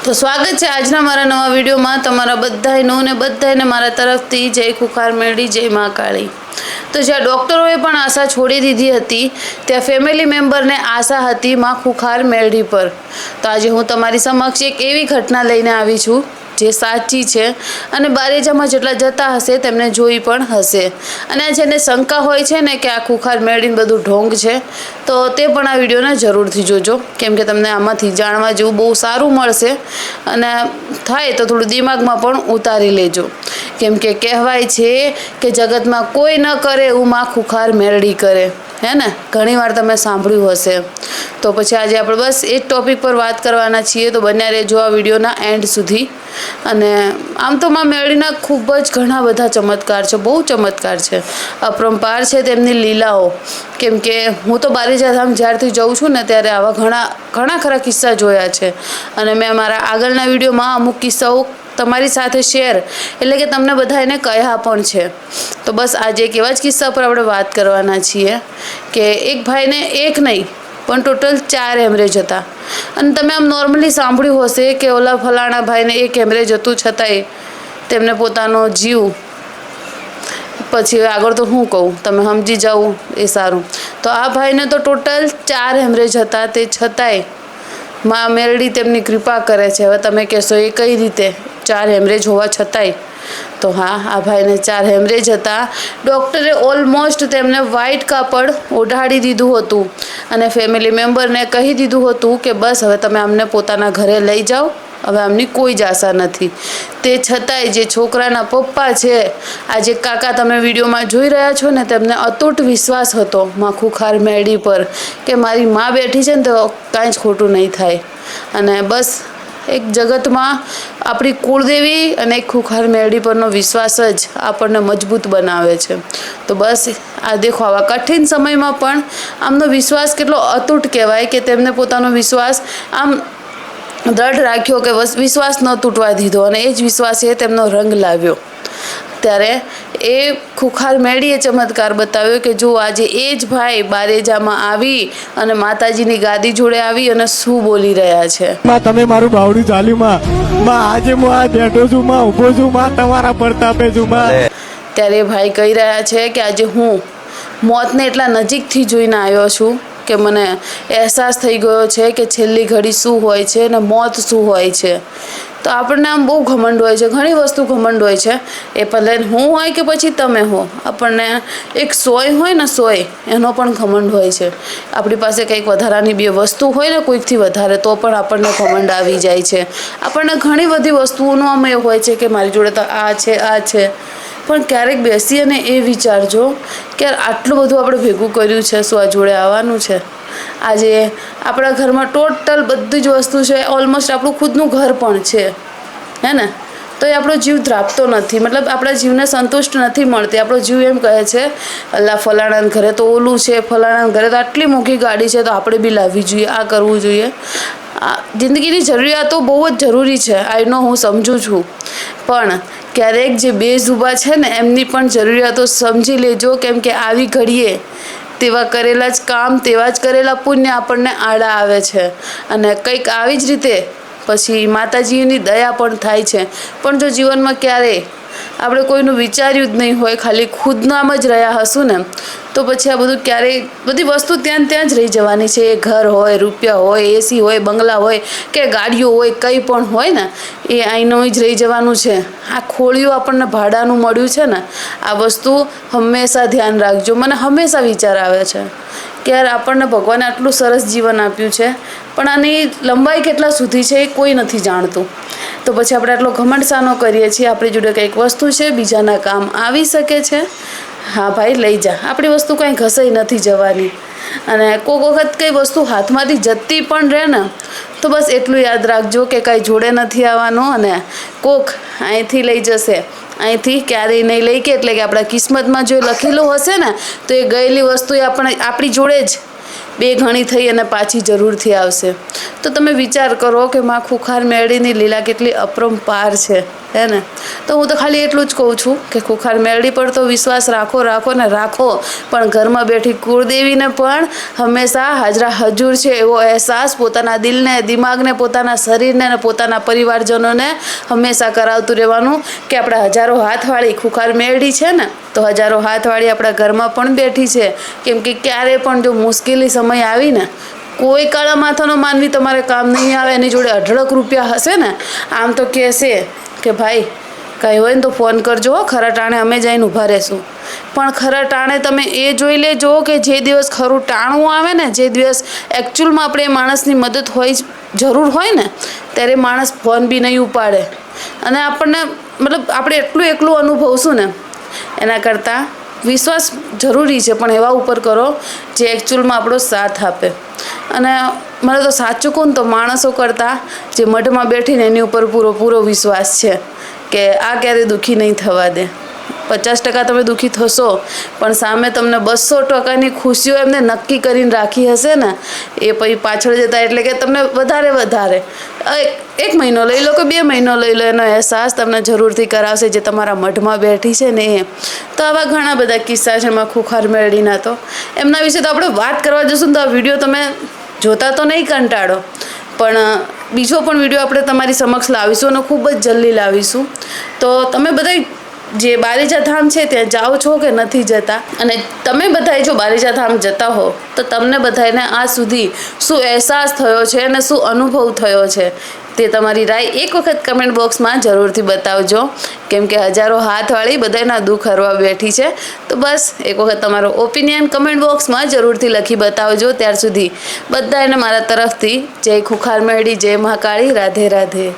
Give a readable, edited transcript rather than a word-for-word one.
तो स्वागत है आज मारा नवा वीडियो में तमारा बधाईनु ने बधाईने मारा तरफथी जय खुखार मेळी जय मां काળી। तो ज्यां डॉक्टरोए पण आशा छोड़ी दीधी हती त्या फेमिली मेम्बर ने आशा हती मां खुखार मेळी पर। तो आज हूँ तमारी समक्ष एक एवी घटना लईने आवी छूं जे साची छे अने बारेजामां जेटला जता हशे तेमने जोई पण हशे अने जेने शंका होय छे ने के आ खुखार मेळीने बधुं ढोंग छे तो ते पण आ विडियोने जरूरथी जोजो केम के तमने आमांथी जाणवा जेवुं बहु सारुं मळशे अने थाय तो थोडुं दिमागमां पण उतारी लेजो केम के कहेवाय छे के जगतमां कोई न करे एवुं मां खुखार मेळी करे है ने घणी वार तमे सांभळ्युं हशे। तो पछी आज आपणे बस ए टॉपिक पर बात करवाना छीए तो बन्या रहेजो आ विडियोना एंड सुधी। अने आम तो मां मेळीना खूब ज घणा बधा चमत्कार छे, बहु चमत्कार छे, अपरंपार छे तेमनी लीलाओ केम के हूँ तो बारेजा धाम ज्यारथी जाऊँ छूं ने त्यारे आवा घणा खरा किस्सा जोया छे अने मैं मारा आगळना विडियोमां अमुक किस्साओ तमारी साथे शेर एटले के तमने बधाने कह्या पण छे। तो बस आज एक एवा ज किस्सा पर आपणे वात करवाना छीए के एक भाईने एक नहीं पण टोटल 4 हेमरेज हता अने तमे आम नॉर्मली सांभळ्युं हशे के ओला फलाणा भाईने एक हेमरेज हतुं छतांय तेमने पोतानो जीव पछी आगळ तो हूँ कहूँ तमे समजी जाओ ए सारूं। तो आ भाईने तो टोटल 4 हेमरेज हता ते छतांय मां मेळी तेमनी कृपा करे छे। हवे तमे कहेशो ए कई रीते 4 हेमरेज होवा छतांय तो हाँ आ भाई ने 4 हेमरेज हता। डॉक्टरे ऑलमोस्ट तेमने व्हाइट कापड़ ओढ़ाड़ी दीधुं हतुं अने फेमिली मेम्बर ने कही दीधुं हतुं के बस हवे तमे अमने पोताना घरे लई जाओ, हवे आमनी कोई ज आशा नथी। ते छतांय जे छोकराना पप्पा छे आज काका तमे विडियोमां जोई रह्या छो ने तेमने अतूट विश्वास हतो मां खुखार मेळी पर के मारी मां बेठी छे ने तो कांई ज खोटुं नहीं थाय अने बस एक जगत में अपनी कुलदेवी और एक खुखार मेळी परनो विश्वास ज आपने मजबूत बनावे छे। तो बस आ देखो आवा कठिन समय में पण आमनो विश्वास केटलो अतूट कहेवाय के तेमने पोतानो विश्वास आम दृढ़ राख्यो के विश्वास न तूटवा दीधो अने ए ज विश्वासे तेमनो रंग लाव्यो। त्यारे ए खुखार मेळीए चमत्कार बताव्यो के जो आज ए ज भाई बारेजामां आवी अने माताजीनी गादी जोड़े आवी अने शुं बोली रह्या छे। मां तमे मारुं भावडुं चाल्युं मां आजे मु आ बेठो छुं मां ऊभो छुं मां तमारा प्रतापे छुं मां। त्यारे भाई कही रह्या छे के आज हूँ मौतने एटला नजीकथी जोईने आव्यो छुं के मने अहसास थई गयो छे के छेल्ली घड़ी शुं होय छे ने मौत शुं होय छे। तो आपने आम बहु घमंड होय छे, घणी वस्तु घमंड होय छे ए भले हूँ होय के पछी तमे हो आपने एक सोय होय ने सोय एनो पण घमंड होय छे। आपणी पासे कंईक वधारानी बे वस्तु होय ने कोईकथी वधारे तो पण आपने घमंड आवी जाय छे। आपने घणी बधी वस्तुओनो आम ए होय छे के मारी जोड़े तो आ छे पण क्यारेक बेसी अने ए विचारजो के आटલું બધું આપણે ભેગું કર્યું છે શું આ જોડે આવવાનું છે। આજે આપણા ઘરમાં ટોટલ બધી જ વસ્તુ છે, ઓલમોસ્ટ આપણું ખુદનું ઘર પણ છે હે ને તો એ આપણો જીવ ધ્રાપતો નથી, मतलब આપણા જીવને સંતુષ્ટ નથી મળતી। આપણો જીવ એમ કહે છે અલ્લા ફલાણાના ઘરે તો ઓલું છે, ફલાણાના ઘરે તો આટલી મોંઘી ગાડી છે તો આપણે બી લાવવી જોઈએ, આ કરવું જોઈએ। જિંદગીની જરૂરિયાતો બહુ જ જરૂરી છે, આઈ નો હું સમજું છું, પણ ક્યારેક જે બેઝુબા છે ને એમની પણ જરૂરિયાતો સમજી લેજો કેમ કે આવી ઘડીએ તેવા કરેલા જ કામ તેવા જ કરેલા પુણ્ય આપણને આડા આવે છે અને કંઈક આવી જ રીતે પછી માતાજીની દયા પણ થાય છે। પણ જો જીવનમાં ક્યારેય આપણે કોઈનું વિચાર્યું જ નહીં હોય, ખાલી ખુદનામ જ રહ્યા હશું ને તો પછી આ બધું ક્યારેય બધી વસ્તુ ત્યાં જ રહી જવાની છે। એ ઘર હોય, રૂપિયા હોય, એસી હોય, બંગલા હોય કે ગાડીઓ હોય, કંઈ પણ હોય ને એ આઈનો જ રહી જવાનું છે। આ ખોળિયું આપણને ભાડાનું મળ્યું છે ને આ વસ્તુ હંમેશા ધ્યાન રાખજો। મને હંમેશા વિચાર આવે છે કે યાર આપણને ભગવાને આટલું સરસ જીવન આપ્યું છે પણ આની લંબાઈ કેટલા સુધી છે એ કોઈ નથી જાણતું। તો પછી આપણે આટલો ઘમંડ શાનો કરીએ છીએ। આપણી જોડે કંઈક વસ્તુ છે બીજાના કામ આવી શકે છે, હા ભાઈ લઈ જા, આપણી વસ્તુ કાંઈ ઘસાઈ નથી જવાની। અને કોઈક વખત કઈ વસ્તુ હાથમાંથી જતી પણ રહે ને તો બસ એટલું યાદ રાખજો કે કાંઈ જોડે નથી આવવાનું અને કોક અહીંથી લઈ જશે, અહીંથી ક્યારેય નહીં લઈ કે એટલે કે આપણા કિસ્મતમાં જો લખેલું હશે ને તો એ ગયેલી વસ્તુ એ આપણી જોડે જ બે ઘણી થઈ અને પાછી જરૂરથી આવશે। તો તમે વિચાર કરો કે માં ખુખાર મેળીની લીલા કેટલી અપરંપાર છે। હે ને? તો હું તો ખાલી એટલું જ કહું છું કે ખુખાર મેળડી પર તો વિશ્વાસ રાખો પણ ઘરમાં બેઠી કુળદેવીને પણ હંમેશા હાજરા હજુર છે એવો અહેસાસ પોતાના દિલને, દિમાગને, પોતાના શરીરને અને પોતાના પરિવારજનોને હંમેશા કરાવતું રહેવાનું કે આપણા હજારો હાથવાળી ખુખાર મેળડી છે ને, તો હજારો હાથવાળી આપણા ઘરમાં પણ બેઠી છે. કેમ કે ક્યારે પણ જો મુશ્કેલી સમય આવીને, કોઈ કાળા માથાનો માનવી તમારે કામ નહીં આવે. એની જોડે અઢળક રૂપિયા હશે ને, આમ તો કહેશે કે ભાઈ કાંઈ હોય ને તો ફોન કરજો, ખરા ટાણે અમે જઈને ઊભા રહેશું. પણ ખરા ટાણે તમે એ જોઈ લેજો કે જે દિવસ ખરું ટાણું આવે ને, જે દિવસ એકચ્યુઅલમાં આપણે એ માણસની મદદ જરૂર હોય ને, ત્યારે માણસ ફોન બી નહીં ઉપાડે. અને આપણને મતલબ આપણે એટલું એકલું અનુભવશું ને, એના કરતાં વિશ્વાસ જરૂરી છે પણ એવા ઉપર કરો જે એકચ્યુઅલમાં આપણો સાથ આપે. અને મને તો સાચું કહું ને તો માણસો કરતાં જે મઢમાં બેઠીને એની ઉપર પૂરો વિશ્વાસ છે કે આ ક્યારે દુઃખી નહીં થવા દે. 50% તમે દુઃખી થશો પણ સામે તમને 200%ની ખુશીઓ એમને નક્કી કરીને રાખી હશે ને, એ પછી પાછળ જતા એટલે કે તમને વધારે 1 મહિનો લઈ લો કે 2 મહિનો લઈ લો, એનો અહેસાસ તમને જરૂરથી કરાવશે જે તમારા મઢમાં બેઠી છે ને એ. તો આવા ઘણા બધા કિસ્સા છે એમાં ખુખાર મેળડીના. તો એમના વિશે તો આપણે વાત કરવા જશું તો આ વિડીયો તમે જોતા તો નહીં કંટાળો, પણ બીજો પણ વિડીયો આપણે તમારી સમક્ષ લાવીશું અને ખૂબ જ જલ્દી લાવીશું. તો તમે બધા જે બારેજા ધામ છે ત્યાં જાઓ છો કે નથી જતા, અને તમે બધાએ જો બારેજા ધામ જતા હો તો તમને બધાને આ સુધી શું અહેસાસ થયો છે અને શું અનુભવ થયો છે તે તમારી રાય એક વખત કમેન્ટ બોક્સમાં જરૂરથી બતાવજો. કેમ કે હજારો હાથવાળી બધાના દુઃખ હરવા બેઠી છે. તો બસ એક વખત તમારો ઓપિનિયન કમેન્ટ બોક્સમાં જરૂરથી લખી બતાવજો. ત્યાર સુધી બધાને મારા તરફથી જય ખુખાર મેળડી, જય મહાકાળી, રાધે રાધે.